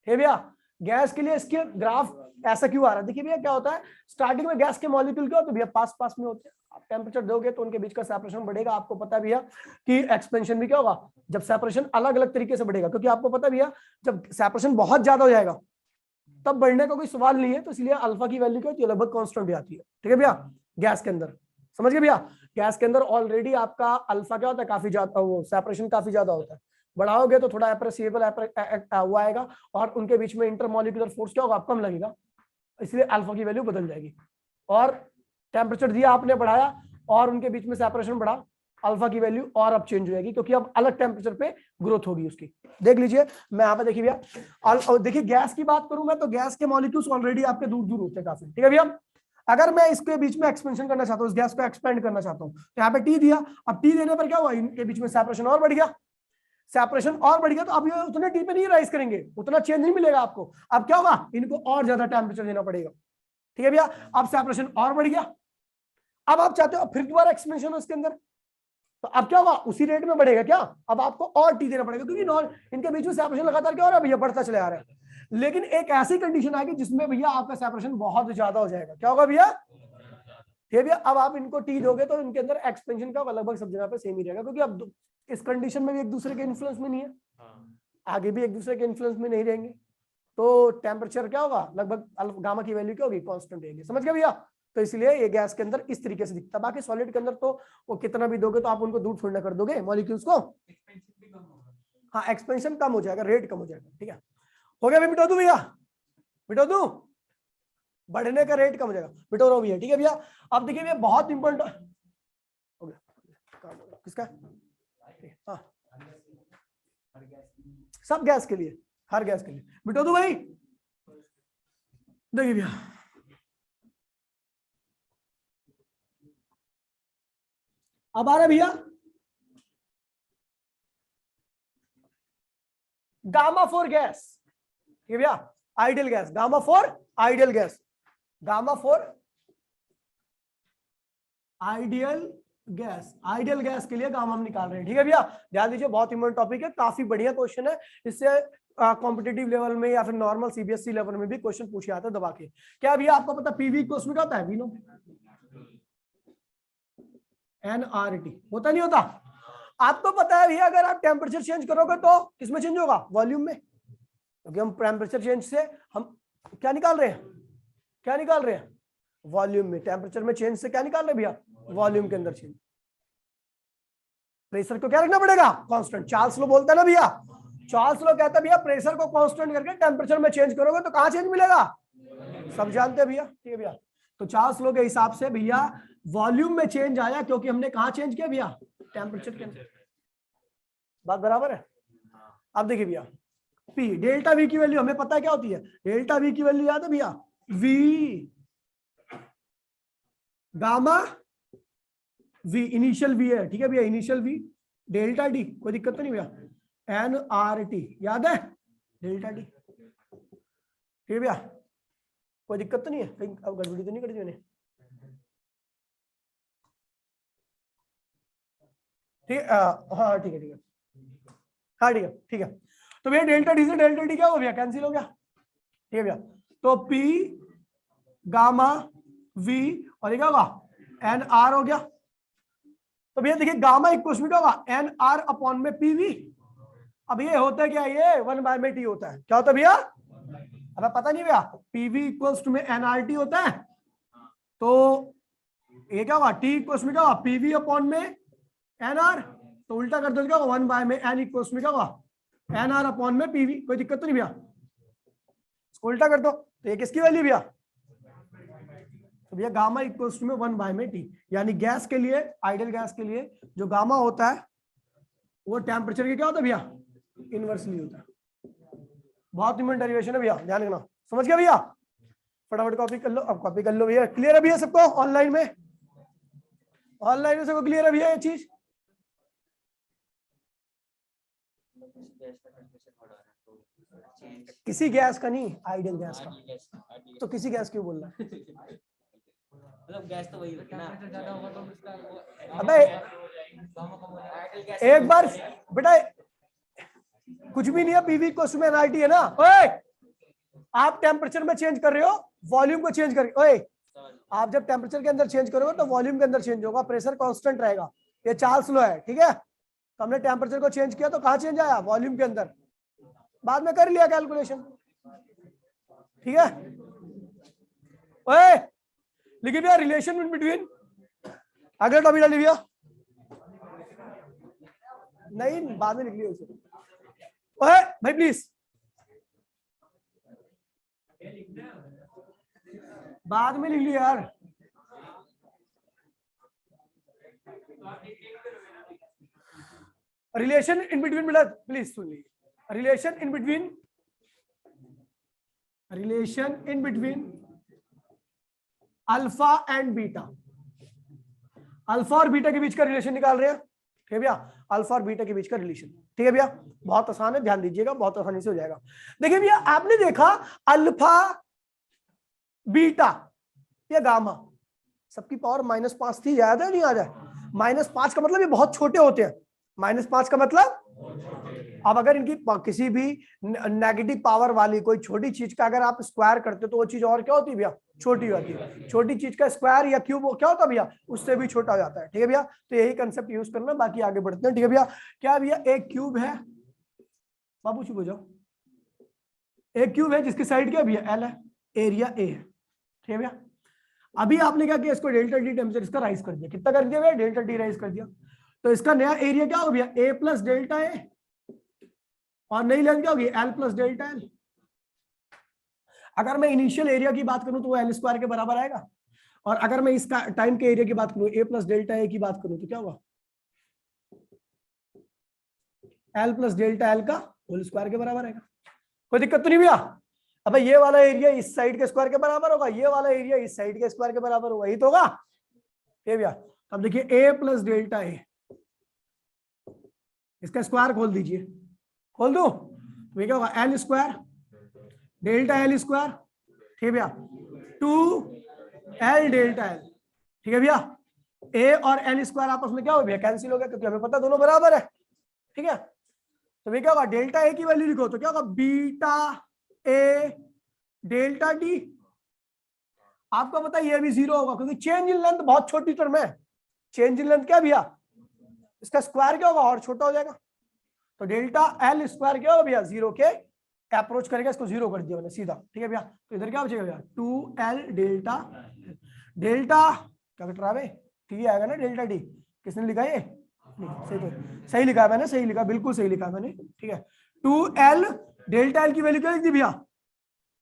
Speaker 1: हे भैया, गैस के लिए इसके ग्राफ ऐसा क्यों आ रहा है? देखिए भैया, क्या होता है, स्टार्टिंग में गैस के मॉलिक्यूल क्या होते हैं भैया, पास पास में होते हैं। आप टेम्परेचर दोगे तो उनके बीच का सेपरेशन बढ़ेगा। आपको पता है भैया कि एक्सपेंशन भी क्या होगा, जब सेपरेशन अलग अलग तरीके से बढ़ेगा, क्योंकि आपको पता है भैया जब सेपरेशन बहुत ज्यादा हो जाएगा तब बढ़ने का कोई सवाल नहीं है, तो इसलिए अल्फा की वैल्यू क्या होती है, लगभग कांस्टेंट आती है। ठीक है भैया, गैस के अंदर। समझ गए भैया? गैस के अंदर ऑलरेडी आपका अल्फा क्या होता है, काफी ज्यादा, वो सेपरेशन काफी ज्यादा होता है। बढ़ाओगे तो थोड़ा एप्रिसिएबल वो आएगा, और उनके बीच में इंटरमॉलिक्यूलर फोर्स क्या होगा, कम लगेगा, इसलिए अल्फा की वैल्यू बदल जाएगी। और टेम्परेचर दिया आपने, बढ़ाया, और उनके बीच में सेपरेशन बढ़ा, अल्फा की वैल्यू और अब चेंज हो जाएगी, क्योंकि अब अलग टेम्परेचर पे ग्रोथ होगी उसकी। देख लीजिए, मैं यहाँ पे देखिए भैया, देखिए गैस की बात करूं मैं, तो गैस के मॉलिक्यूल्स ऑलरेडी आपके दूर दूर होते हैं काफी। ठीक है भैया, अगर मैं इसके बीच में एक्सपेंशन करना चाहता हूँ, इस गैस को एक्सपेंड करना चाहता हूँ, तो यहाँ पे टी दिया। अब टी देने पर क्या हुआ, इनके बीच में सेपरेशन और बढ़ गया, सेपरेशन और बढ़ गया, तो अब ये उतने टी पे नहीं राइज करेंगे, उतना चेंज नहीं मिलेगा आपको। अब क्या होगा, इनको और ज्यादा टेम्परेचर देना पड़ेगा। ठीक है भैया, अब सेपरेशन और बढ़ गया। अब आप चाहते हो फिर दोबारा एक्सपेंशन हो इसके अंदर, तो अब क्या होगा, उसी रेट में बढ़ेगा क्या, अब आपको और टी देना पड़ेगा, क्योंकि इनके बीच में सेपरेशन लगातार क्या हो रहा है भैया, बढ़ता चले आ रहा है। लेकिन एक ऐसी कंडीशन आएगी जिसमें भैया आपका सेपरेशन बहुत ज्यादा हो जाएगा। क्या होगा भैया? ठीक है भैया, अब आप इनको टी दोगे तो इनके अंदर एक्सपेंशन का लगभग सब जगह पे सेम ही रहेगा, क्योंकि अब इस कंडीशन में भी एक दूसरे के इन्फ्लुएंस में नहीं है, आगे भी एक दूसरे के इन्फ्लुएंस में नहीं रहेंगे, तो टेम्परेचर क्या होगा, लगभग गामा की वैल्यू क्या होगी, कांस्टेंट रहेगी। समझ गए भैया? तो इसलिए ये गैस के अंदर इस तरीके से दिखता है। बाकी सॉलिड के अंदर तो वो कितना भी दोगे तो आप उनको दूर थोड़ा कर दोगे मॉलिक्यूल्स को। हाँ, एक्सपेंशन कम हो जाएगा, रेट कम हो जाएगा। ठीक है, हो गया मिटा दूं भैया, मिटा दूं, बढ़ने का रेट कम हो जाएगा, मिटो रहा भैया। ठीक है भैया, अब देखिए भैया बहुत इंपॉर्टेंट हो गया, किसका, हाँ सब गैस के लिए, हर गैस के लिए मिटो दूं भाई। देखिए भैया, अब आ रहा भैया गामा फॉर गैस। ठीक है भैया, ideal gas, gamma for ideal gas, gamma for ideal gas, ideal gas के लिए गामा हम निकाल रहे हैं। ठीक है भैया, ध्यान दीजिए, बहुत इंपॉर्टेंट टॉपिक है, काफी बढ़िया क्वेश्चन है। इससे कॉम्पिटिटिव लेवल में या फिर नॉर्मल सीबीएसई लेवल में भी क्वेश्चन पूछे जाते हैं दबा के। क्या भैया आपको पता पीवी इक्वल्स में क्या होता है, वी नो एनआरटी होता नहीं होता? आपको पता है भैया, अगर आप टेम्परेचर चेंज करोगे तो किसमें चेंज होगा, वॉल्यूम में। क्योंकि हम टेम्परेचर चेंज से हम क्या निकाल रहे हैं, क्या निकाल रहे हैं, वॉल्यूम में। टेम्परेचर में चेंज से क्या निकाल रहे हैं भैया, वॉल्यूम के अंदर चेंज। प्रेशर को क्या रखना पड़ेगा, कांस्टेंट। चार्ल्स लो बोलता है ना भैया, चार्ल्स लो कहता है भैया प्रेशर को कांस्टेंट करके टेम्परेचर में चेंज करोगे तो कहां चेंज मिलेगा, सब जानते हैं भैया, ठीक है भैया। तो चार्ल्स लो के हिसाब से भैया वॉल्यूम में चेंज आया, क्योंकि हमने कहां चेंज किया भैया, टेम्परेचर के अंदर। बात बराबर है। अब देखिए भैया पी, डेल्टा वी की वैल्यू हमें पता है क्या होती है, डेल्टा वी की वैल्यू याद है भैया, V gamma V, initial V है, ठीक है भैया, इनिशियल वी डेल्टा डी, कोई दिक्कत तो नहीं भैया, एन आर टी याद है, डेल्टा डी, ठीक है भैया, कोई दिक्कत तो नहीं है, कहीं अब गड़बड़ी तो नहीं कर दी मैंने, ठीक है, हाँ ठीक है ठीक है, हाँ ठीक है ठीक है। तो भैया डेल्टा डी से डेल्टा डी क्या हो गया, कैंसिल हो गया, ठीक है भैया। तो पी गामा वी और ये क्या होगा, एन आर हो गया। तो भैया देखिए गामा इक्वल्स में क्या होगा, एन आर अपॉन में पी वी। अब ये होता है क्या, ये 1/टी होता है, क्या होता है भैया, अब पता नहीं भैया, पी वी इक्वल्स टू में एन आर टी होता है, तो ये क्या होगा, टी इक्वल्स में क्या होगा, पी वी अपॉन में एन आर, तो उल्टा कर दो क्या होगा, 1 में एन इक्वल्स में क्या होगा, एन आर अपॉन में पी वी, कोई दिक्कत तो नहीं भैया, इसको उल्टा कर दो, तो ये किसकी वैल्यू भैया, तो भैया गामा इक्वल्स टू में 1/टी, यानी गैस के लिए, आइडियल गैस के लिए जो गामा होता है वो टेम्परेचर के क्या होता है भैया, इनवर्सली होता है। बहुत इंपॉर्टेंट डेरिवेशन है भैया, ध्यान रखना, समझ गया भैया, फटाफट कॉपी कर लो, अब कॉपी कर लो भैया। क्लियर है भैया सबको, ऑनलाइन में, ऑनलाइन में सबको क्लियर है भैया ये चीज, किसी गैस का नहीं, आइडियल गैस का, तो किसी गैस क्यों बोल रहा है,
Speaker 2: मतलब गैस तो वही होती है ना,
Speaker 1: अबे एक बार बेटा कुछ भी नहीं है, पीवी इक्वल्स में एनआरटी है ना, ओए आप टेम्परेचर में चेंज कर रहे हो, वॉल्यूम को चेंज कर, ओए आप जब टेम्परेचर के अंदर चेंज करोगे तो वॉल्यूम के अंदर चेंज होगा, प्रेशर कांस्टेंट रहेगा, ये चार्ल्स लॉ है, ठीक है। तो हमने टेम्परेचर को चेंज किया तो कहां चेंज आया, वॉल्यूम के अंदर, बाद में कर लिया कैलकुलेशन, ठीक है। ओए लिखिए भैया रिलेशन इन बिटवीन, अगला टॉपिक डाल भैया, नहीं बाद में लिख लिया उसे, ओए भाई प्लीज बाद में लिख लिया यार, रिलेशन इन बिटवीन बेटा प्लीज सुन लीजिए, relation in between alpha and beta, alpha और बीटा के बीच का रिलेशन निकाल रहे हैं, ठीक है भैया, अल्फा और बीटा के बीच का रिलेशन, ठीक है भैया, बहुत आसान है, ध्यान दीजिएगा, बहुत आसानी से हो जाएगा। देखिए भैया आपने देखा अल्फा बीटा या गामा सबकी पावर -5 थी, याद है नहीं याद है, -5 का मतलब ये बहुत छोटे होते हैं, -5 का मतलब, अब अगर इनकी किसी भी नेगेटिव पावर वाली कोई छोटी चीज का अगर आप स्क्वायर करते हो तो वो चीज और क्या होती है भैया, छोटी होती है, छोटी चीज का स्क्वायर या क्यूब क्या होता है भैया, उससे भी छोटा हो जाता है, ठीक है भैया। तो यही कंसेप्ट यूज करना, बाकी आगे बढ़ते हैं, ठीक है भैया। क्या भैया एक क्यूब है, बाबू चुप हो जाओ, एक क्यूब है जिसकी साइड क्या भैया एल है, एरिया ए है, ठीक है भैया। अभी आपने क्या किया, इसको डेल्टा टी टेम्परेचर इसका राइज कर दिया, कितना कर दिया भैया, डेल्टा टी राइज कर दिया, तो इसका नया एरिया क्या हो भैया, ए प्लस डेल्टा ए, और नई लेंथ क्या होगी, एल प्लस डेल्टा एल। अगर मैं इनिशियल एरिया की बात करूं तो वो एल स्क्वायर के बराबर आएगा, और अगर मैं इसका टाइम के एरिया की बात करूं, ए प्लस डेल्टा ए की बात करूं तो क्या होगा, एल प्लस डेल्टा एल का होल स्क्वायर के बराबर आएगा, कोई दिक्कत तो नहीं भैया। अब ये वाला एरिया इस साइड के स्क्वायर के बराबर होगा, ये वाला एरिया इस साइड के स्क्वायर के बराबर होगा, यही तो होगा, ये भैया। अब देखिए ए प्लस डेल्टा ए, इसका स्क्वायर खोल दीजिए, खोल दो, तो ये क्या होगा, L square delta L square, ठीक है भैया, 2l डेल्टा एल, ठीक है भैया। ए और एल स्क्वायर आपस में क्या हो भैया, कैंसिल हो गया, क्योंकि हमें पता दोनों बराबर है, ठीक है। तो ये क्या होगा, डेल्टा ए की वैल्यू लिखो तो क्या होगा, बीटा ए डेल्टा टी, आपको पता है ये भी 0 होगा, क्योंकि चेंज इन लेंथ बहुत छोटी टर्म है, चेंज इन लेंथ क्या भैया, इसका स्क्वायर क्या होगा और छोटा हो जाएगा, तो डेल्टा एल स्क्वायर क्या होगा भैया 0 के अप्रोच करेगा, इसको जीरो कर दिया मैंने सीधा, ठीक है भैया। तो इधर क्या बचेगा भैया, 2L डेल्टा, डेल्टा क्या कट रहा है, टी आएगा ना, डेल्टा टी। किसने लिखा ये, सही तो सही लिखा है मैंने, सही लिखा, बिल्कुल सही लिखा है मैंने, ठीक है। 2L डेल्टा एल की वैल्यू क्या लिख दी भैया,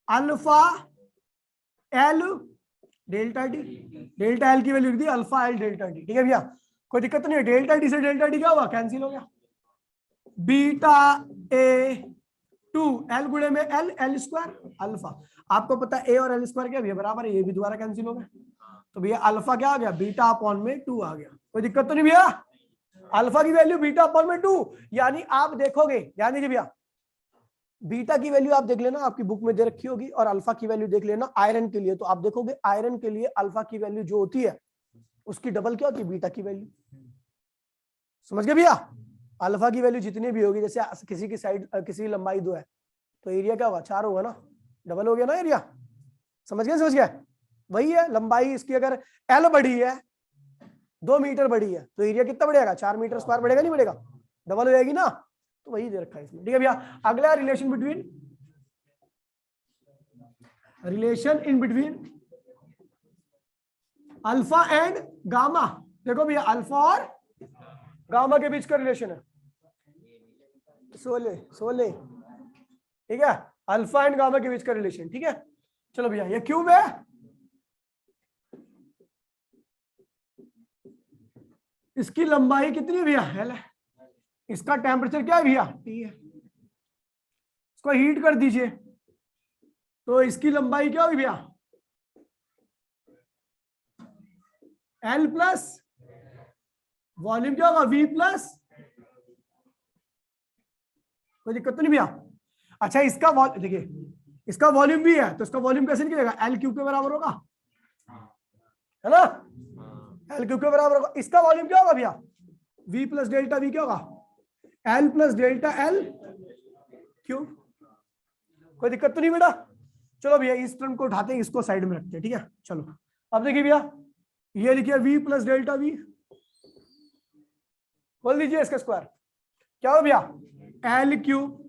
Speaker 1: alpha L delta T, delta L की वैल्यू लिख दी अल्फा एल डेल्टा टी, ठीक है भैया। कोई दिक्कत नहीं है, डेल्टा टी से डेल्टा टी क्या हुआ, कैंसिल हो गया। बीटा ए 2L गुणे में एल, एल स्क्वायर अल्फा, आपको पता है ए और एल स्क्वायर क्या भैया बराबर है, ये भी दोबारा कैंसिल हो गया। तो भैया अल्फा क्या आ गया, बीटा अपॉन में 2 आ गया। कोई दिक्कत तो नहीं भैया, अल्फा की वैल्यू बीटा अपॉन में 2, यानी आप देखोगे, ध्यान दीजिए भैया, बीटा की वैल्यू आप देख लेना, आपकी बुक में दे रखी होगी, और अल्फा की वैल्यू देख लेना आयरन के लिए। तो आप देखोगे आयरन के लिए अल्फा की वैल्यू जो होती है उसकी डबल क्या होती है, बीटा की वैल्यू। समझ गए भैया, अल्फा की वैल्यू जितनी भी होगी, जैसे किसी की साइड, किसी की लंबाई 2 है तो एरिया क्या होगा, 4 होगा ना, डबल हो गया ना एरिया। समझ गए, समझ गए, वही है लंबाई इसकी, अगर एल बढ़ी है 2 मीटर बढ़ी है तो एरिया कितना बढ़ेगा, 4 मीटर स्क्वायर बढ़ेगा, नहीं बढ़ेगा, डबल हो जाएगी ना। तो वही दे रखा है इसमें, ठीक है भैया। अगला relation in between alpha and gamma. देखो भैया अल्फा और गामा के बीच का रिलेशन है 16, ठीक है, अल्फा एंड गामा के बीच का रिलेशन, ठीक है। चलो भैया ये क्यूब है, इसकी लंबाई कितनी है भैया, एल है, इसका टेम्परेचर क्या है भैया, टी है, इसको हीट कर दीजिए तो इसकी लंबाई क्या होगी भैया, एल प्लस वॉल्यूम क्या होगा, वी प्लस, कोई दिक्कत तो नहीं भैया। अच्छा इसका देखिए, इसका वॉल्यूम भी है तो इसका वॉल्यूम कैसे निकलेगा, एल क्यूब के बराबर होगा, है ना, एल क्यूब के बराबर होगा। इसका वॉल्यूम क्या होगा भैया, वी प्लस डेल्टा वी क्या होगा, L plus delta L cube. कोई दिक्कत तो नहीं बेटा। चलो भैया इस टर्म को उठाते हैं, इसको साइड में रखते हैं, ठीक है। चलो अब देखिए भैया, ये लिखिए वी प्लस डेल्टा वी, बोल दीजिए इसका स्क्वायर क्या हो भैया, L cube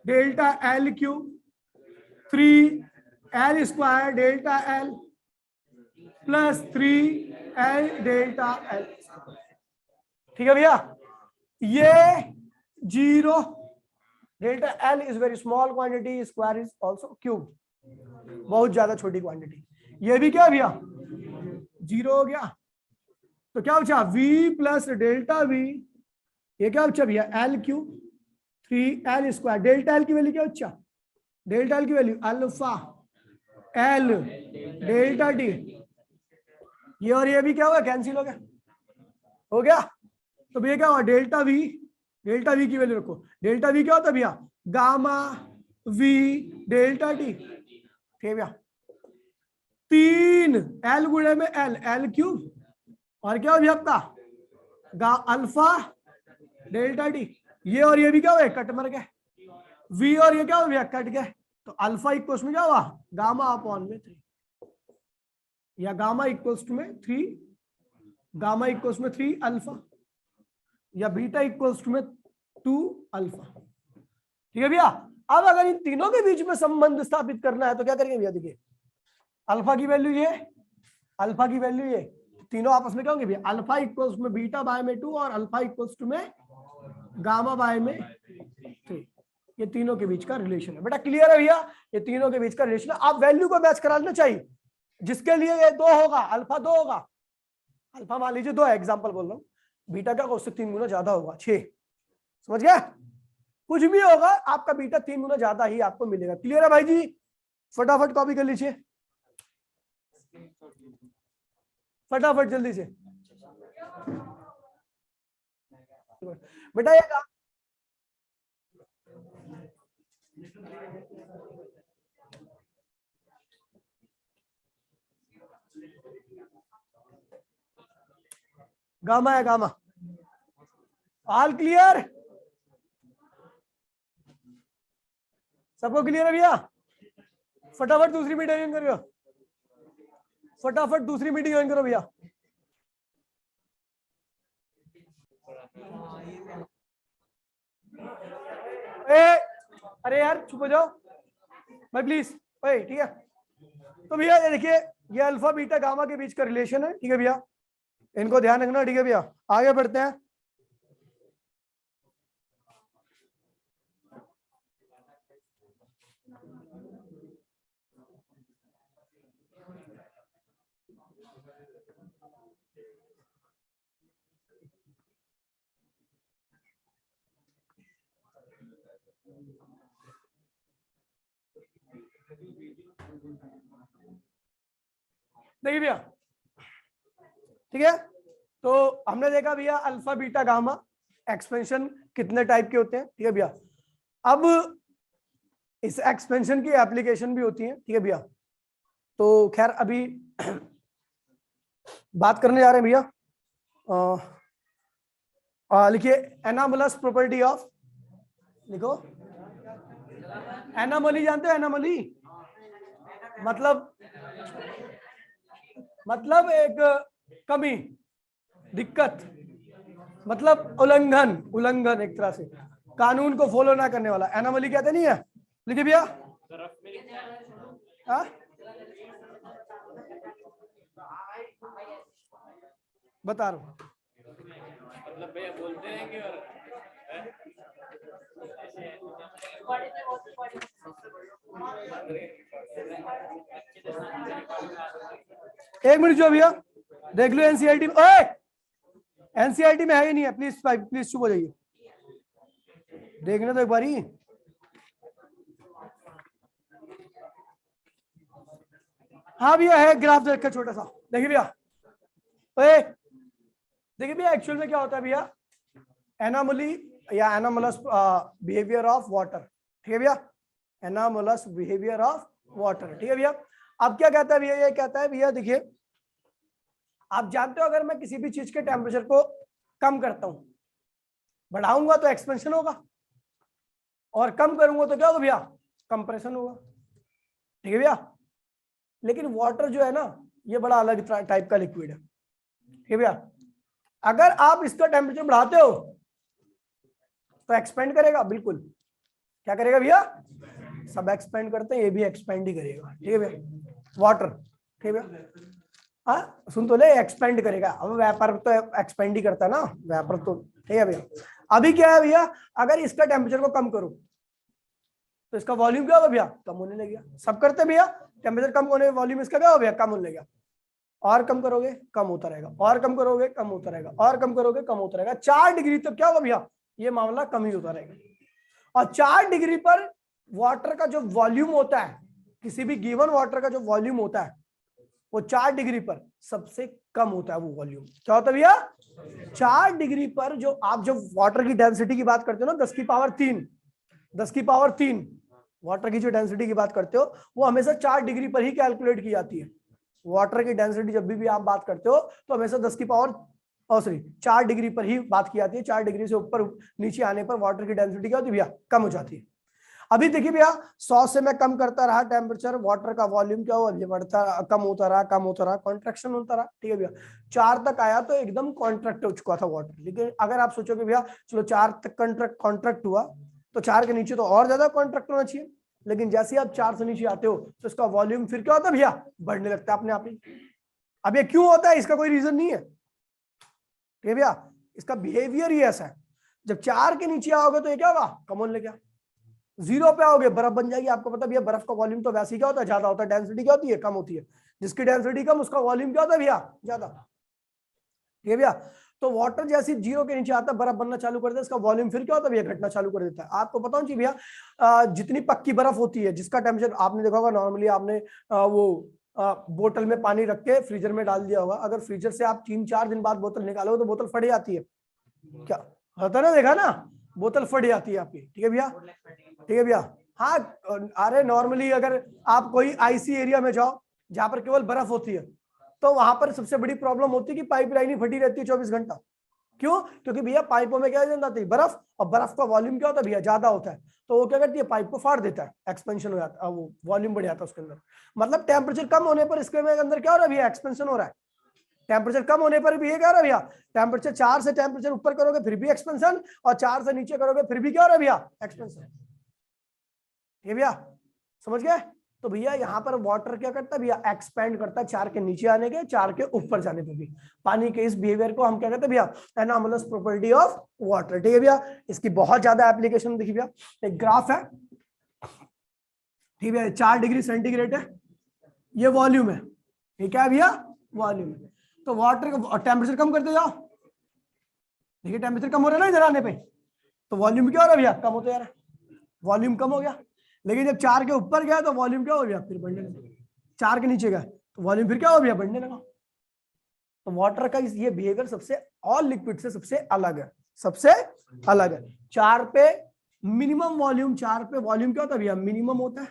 Speaker 1: delta L cube 3L square delta L plus 3L delta L, ठीक है भैया। ये 0, delta L is very small quantity, square is also cube, बहुत ज्यादा छोटी क्वांटिटी। ये भी क्या भैया 0 हो गया, तो क्या बचा v प्लस डेल्टा v, ये क्या बचा भैया L cube 3L square, delta L की वैल्यू क्या बचा, डेल्टा एल की value alpha L delta T, ये और ये भी क्या होगा कैंसिल हो गया। तो भैया क्या हुआ, डेल्टा वी की वैल्यू रखो, डेल्टा वी क्या होता है भैया, गामा वी डेल्टा टी, ठीक है भैया। 3L गुणे में एल क्यूब, और क्या हो भैया आपका अल्फा डेल्टा टी, ये और ये भी क्या हुआ कट मर गए, वी और ये क्या हो भैया कट गए, तो अल्फा इक्वल्स में क्या हुआ गामा अपॉन में 3, या गामा इक्वल्स में 3, गामा इक्वल्स में 3 अल्फा, या बीटा इक्वल्स में 2 अल्फा, ठीक है भैया। अब अगर इन तीनों के बीच में संबंध स्थापित करना है तो क्या करेंगे भैया, देखिए अल्फा की वैल्यू ये, अल्फा की वैल्यू ये, तीनों आपस में क्या होंगे भैया, अल्फा इक्वल्स में बीटा बाय में 2 और अल्फा इक्वल्स टू में गामा बाय में 3, ये तीनों के बीच का रिलेशन है बेटा, क्लियर है भैया, ये तीनों के बीच का रिलेशन है। आप वैल्यू को मैच करा लेना चाहिए, जिसके लिए ये 2 होगा अल्फा 2 होगा, अल्फा मान लीजिए 2 है, एग्जांपल बोल रहा हूँ, बीटा का उससे 3 गुना ज्यादा होगा 6, समझ गया, कुछ भी होगा आपका बीटा 3 गुना ज्यादा ही आपको मिलेगा। क्लियर है भाई जी, फटाफट कॉपी कर लीजिए, फटाफट जल्दी से बेटा। ये गामा है, गामा, ऑल क्लियर, सबको क्लियर है भैया। फटाफट दूसरी मीटिंग ज्वाइन करो, फटाफट दूसरी मीटिंग ज्वाइन करो भैया। अरे यार चुप हो जाओ भाई प्लीज। ओए ठीक है, तो भैया ये देखिए ये अल्फा बीटा गामा के बीच का रिलेशन है, ठीक है भैया, इनको ध्यान रखना, ठीक है भैया। आगे बढ़ते हैं। देखिए भैया, ठीक है, तो हमने देखा भैया अल्फा बीटा गामा एक्सपेंशन कितने टाइप के होते हैं, ठीक है भैया। अब इस एक्सपेंशन की एप्लीकेशन भी होती है, ठीक है भैया। तो खैर अभी बात करने जा रहे हैं भैया, लिखिए एनामलस प्रॉपर्टी ऑफ, लिखो एनामली, जानते हो एनामली मतलब एक कमी, दिक्कत, मतलब उल्लंघन एक तरह से कानून को फॉलो ना करने वाला एनामली कहते नहीं है। लिखिए भैया, बता रहा हूं,
Speaker 3: मतलब भैया बोलते हैं कि और
Speaker 1: एक मिनट जो भैया देख लो एनसीईआरटी में, ओए एनसीईआरटी में है ही नहीं है, प्लीज प्लीज चुप हो जाइए, देखने तो एक बारी। हाँ भैया है, ग्राफ देख के छोटा सा, देखिए भैया, ओए देखिए भैया एक्चुअल में क्या होता है भैया, एनामली या एनामलस बिहेवियर ऑफ वाटर, ठीक है भैया, एनामलस बिहेवियर ऑफ वाटर, ठीक है भैया। अब क्या कहता है भैया, ये कहता है भैया देखिए, आप जानते हो अगर मैं किसी भी चीज के टेम्परेचर को कम करता हूं, बढ़ाऊंगा तो एक्सपेंशन होगा, और कम करूंगा तो क्या होगा भैया, कंप्रेशन होगा, ठीक है भैया। लेकिन वाटर जो है ना, ये बड़ा अलग टाइप का लिक्विड है, ठीक है भैया। अगर आप इसका टेम्परेचर बढ़ाते हो तो एक्सपेंड करेगा, बिल्कुल, क्या करेगा भैया, सब एक्सपेंड करते हैं, ये भी एक्सपेंड ही करेगा, ठीक है भैया, वाटर, ठीक है भैया। हाँ सुन तो ले, एक्सपेंड करेगा, अब वेपर तो एक्सपेंड ही करता है ना, वेपर तो, ठीक है भैया। अभी क्या है भैया, अगर इसका टेम्परेचर को कम करो तो इसका वॉल्यूम क्या होगा भैया, कम होने लगेगा, सब करते भैया, टेम्परेचर कम होने वॉल्यूम इसका क्या होगा भैया, कम होने लगेगा, और कम करोगे कम होता रहेगा, और कम करोगे कम होता रहेगा, और कम करोगे कम होता रहेगा, 4 डिग्री तक क्या होगा भैया, ये मामला कम ही होता रहेगा। और 4 डिग्री पर वाटर का जो वॉल्यूम होता है, किसी भी गिवन वाटर का जो वॉल्यूम होता है, वो 4 डिग्री पर सबसे कम होता है, वो वॉल्यूम क्या होता है भैया, 4 डिग्री पर जो आप जब वाटर की डेंसिटी की बात करते हो ना, 10 की पावर 3 वाटर की जो डेंसिटी की बात करते हो, वो हमेशा 4 डिग्री पर ही कैलकुलेट की जाती है। वाटर की डेंसिटी जब भी आप बात करते हो तो हमेशा 10 की पावर 4 डिग्री पर ही बात की जाती है। 4 डिग्री से ऊपर नीचे आने पर वाटर की डेंसिटी क्या होती है भैया, कम हो जाती है। अभी देखिए भैया 100 से मैं कम करता रहा टेम्परेचर, वाटर का वॉल्यूम क्या हुआ, बढ़ता कम होता रहा, कॉन्ट्रैक्शन होता रहा, ठीक है भैया। 4 तक आया तो एकदम कॉन्ट्रैक्ट हो चुका था वाटर। लेकिन अगर आप सोचोगे भैया चलो 4 तक कॉन्ट्रैक्ट हुआ तो 4 के नीचे तो और ज्यादा कॉन्ट्रैक्ट होना चाहिए, लेकिन जैसे आप 4 से नीचे आते हो तो इसका वॉल्यूम फिर क्या होता है भैया, बढ़ने लगता है अपने आप ही। अब ये क्यों होता है, इसका कोई रीजन नहीं है, ठीक है भैया, इसका बिहेवियर ही ऐसा है। जब 4 के नीचे आओगे तो ये क्या होगा, कम होने लगा। 0 पे आओगे बर्फ बन जाएगी। आपको पता भैया बर्फ का वॉल्यूम तो वैसे ही क्या होता है, ज्यादा होता है, डेंसिटी क्या होती है, कम होती है। जिसकी डेंसिटी कम उसका वॉल्यूम क्या होता है भैया, ज्यादा, ठीक है भैया। तो वाटर जैसे 0 के नीचे आता है, बर्फ बनना चालू कर देता है, इसका वॉल्यूम फिर क्या होता है भैया, घटना चालू कर देता है। आपको पता होना चाहिए भैया, जितनी पक्की बर्फ होती है जिसका टेम्परेचर आपने देखा होगा, नॉर्मली आपने वो बोतल में पानी रख के फ्रीजर में डाल दिया होगा, अगर फ्रीजर से आप 3-4 दिन बाद बोतल निकालोगे तो बोतल फट जाती है, क्या होता है ना, देखा ना, बोतल फट जाती है आपकी, ठीक है भैया, ठीक है भैया। हाँ अरे नॉर्मली अगर आप कोई आईसी एरिया में जाओ जहां पर केवल बर्फ होती है तो वहां पर सबसे बड़ी प्रॉब्लम होती है कि पाइपलाइन ही फटी रहती है 24 घंटा। क्यों, क्योंकि भैया पाइपों में क्या जाती है, बर्फ, और बर्फ का वॉल्यूम क्या होता है भैया, ज्यादा होता है, तो वो क्या करती है, पाइप को फाड़ देता है, एक्सपेंशन हो जाता है, वो वॉल्यूम बढ़ जाता है उसके अंदर। मतलब टेम्परेचर कम होने पर इसके अंदर क्या हो रहा है भैया, एक्सपेंशन हो रहा है। टेम्परेचर कम होने पर भी ये क्या हो रहा है भैया, टेम्परेचर 4 से टेम्परेचर ऊपर करोगे फिर भी एक्सपेंशन, और 4 से नीचे करोगे फिर भी क्या हो रहा है भैया, एक्सपेंशन। ठीक है भैया, समझ गए। तो भैया यहाँ पर वाटर क्या करता है भैया, एक्सपेंड करता है 4 के नीचे आने के, 4 के ऊपर जाने पे भी। पानी के इस बिहेवियर को हम क्या कहते हैं भैया, एनॉमलस प्रॉपर्टी ऑफ वाटर। ठीक है भैया, इसकी बहुत ज्यादा एप्लीकेशन देखिए भैया, एक ग्राफ है, ठीक है, 4 डिग्री सेंटीग्रेड है, ये वॉल्यूम है, ये क्या है भैया, वॉल्यूम है। तो वाटर का टेम्परेचर कम करते जाओ, देखिए टेम्परेचर कम हो रहा है ना इधर आने पे, तो वॉल्यूम क्या हो रहा है भैया, कम होता जा रहा है, वॉल्यूम कम हो गया। लेकिन जब 4 के ऊपर गया तो वॉल्यूम क्या हो गया, फिर बढ़ने लगा। 4 के नीचे गया तो वॉल्यूम फिर क्या हो गया, बढ़ने लगा। तो वाटर का ये बिहेवियर सबसे और लिक्विड से सबसे अलग है, सबसे अलग है। 4 पे मिनिमम वॉल्यूम, 4 पे वॉल्यूम क्या होता है भैया, मिनिमम होता है,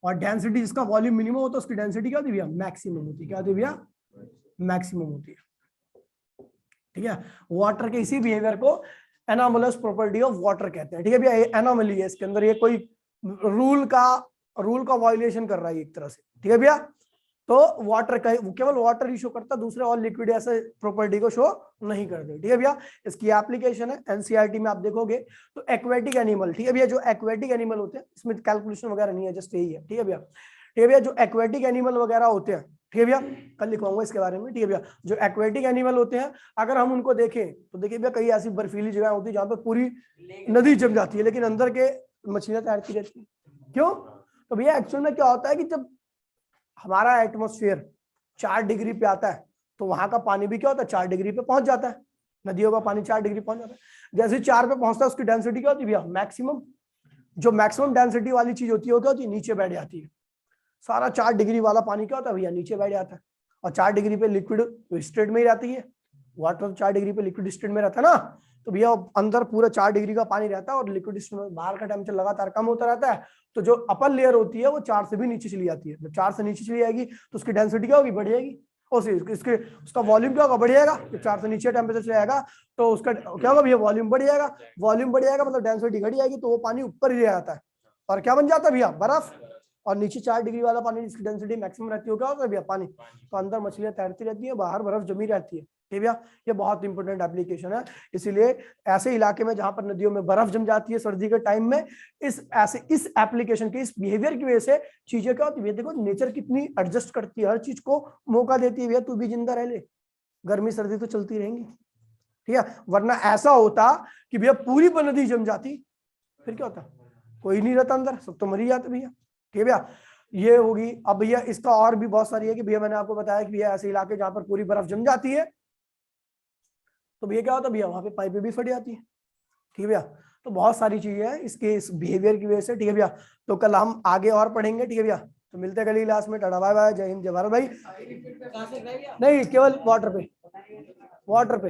Speaker 1: और डेंसिटी जिसका वॉल्यूम मिनिमम होता है उसकी डेंसिटी क्या होती है भैया, मैक्सिमम होती है। क्या होती है भैया, मैक्सिमम होती है। ठीक है, वाटर के इसी बिहेवियर को एनॉमलस प्रॉपर्टी ऑफ वाटर कहते हैं। ठीक है भैया, ये एनॉमली है, इसके अंदर ये कोई रूल का वायलेशन कर रहा है एक तरह से। ठीक है भैया, तो वाटर का केवल वाटर ही शो करता, दूसरे और लिक्विड ऐसे प्रॉपर्टी को शो नहीं करते। ठीक है भैया, इसकी एप्लीकेशन है एनसीईआरटी में आप देखोगे तो एक्वेटिक एनिमल। ठीक है भैया, जो एक्वेटिक एनिमल होते हैं इसमें कैलकुलेशन वगैरह नहीं है, जस्ट यही है। ठीक है भैया, ठीक है भैया, जो एक्वेटिक एनिमल वगैरह होते हैं, ठीक है भैया, कल लिखवाऊंगा इसके बारे में। ठीक है भैया, जो एक्वेटिक एनिमल होते हैं अगर हम उनको देखें तो देखिए भैया, कई ऐसी बर्फीली जगह होती है जहां पर पूरी नदी जम जाती है लेकिन अंदर के मछलियां तैरती रहती है। क्यों? तो भैया एक्चुअल में क्या होता है कि जब हमारा एटमॉस्फेयर 4 डिग्री पे आता है तो वहां का पानी भी क्या होता है, 4 डिग्री पे पहुंच जाता है। नदियों का पानी 4 डिग्री पहुंच जाता है। जैसे 4 पे पहुंचता है उसकी डेंसिटी क्या होती है भैया, मैक्सिमम। जो मैक्सिमम डेंसिटी वाली चीज होती है वो क्या होती है, नीचे बैठ जाती है। सारा 4 डिग्री वाला पानी क्या होता है भैया, नीचे बैठ जाता है। और 4 डिग्री पे लिक्विड स्टेट में ही रहती है, वाटर 4 डिग्री पे लिक्विड स्टेट में रहता है ना। तो भैया अंदर पूरा 4 डिग्री का पानी रहता है और लिक्विड स्टेट में बाहर का टेम्परेचर लगातार कम होता रहता है। तो जो अपर लेयर होती है वो 4 से भी नीचे चली जाती है। जब 4 से नीचे चली जाएगी तो उसकी डेंसिटी क्या होगी, बढ़ जाएगी। इसके उसका वॉल्यूम क्या होगा, बढ़ जाएगा। जब 4 से नीचे टेम्परेचर चला जाएगा तो उसका क्या होगा भैया, वॉल्यूम बढ़ जाएगा। वॉल्यूम बढ़ जाएगा मतलब डेंसिटी घट जाएगी, तो वो पानी ऊपर ही जाता है और क्या बन जाता है भैया, बर्फ। और नीचे 4 डिग्री वाला पानी जिसकी डेंसिटी मैक्सिमम रहती है क्या होता है भैया, पानी। तो अंदर मछलियां तैरती रहती है, बाहर बर्फ जमी रहती है। ठीक भैया, ये बहुत इंपॉर्टेंट एप्लीकेशन है। इसीलिए ऐसे इलाके में जहां पर नदियों में बर्फ जम जाती है सर्दी के टाइम में, इस एप्लीकेशन के इस बिहेवियर की वजह से चीजें क्या होती है, देखो नेचर कितनी एडजस्ट करती है, हर चीज को मौका देती है। भैया तू भी जिंदा रह ले, गर्मी सर्दी तो चलती रहेंगी। ठीक है, वरना ऐसा होता कि भैया पूरी नदी जम जाती, फिर क्या होता, कोई नहीं रहता अंदर, सब तो मर ही जाते भैया। ठीक है भैया, ये होगी। अब भैया इसका और भी बहुत सारी है कि भैया मैंने आपको बताया कि भैया ऐसे इलाके जहां पर पूरी बर्फ जम जाती है तो भैया क्या होता है भैया, वहां पे पाइपें भी फट जाती है। ठीक है भैया, तो बहुत सारी चीजें हैं इसके इस बिहेवियर की वजह से। ठीक है भैया, तो कल हम आगे और पढ़ेंगे। ठीक है भैया, तो मिलते हैं कल क्लास में। टाटा बाय बाय, जय हिंद जय भारत भाई।
Speaker 2: कहाँ से गए भैया?
Speaker 1: नहीं, केवल वाटर पे, वाटर पे।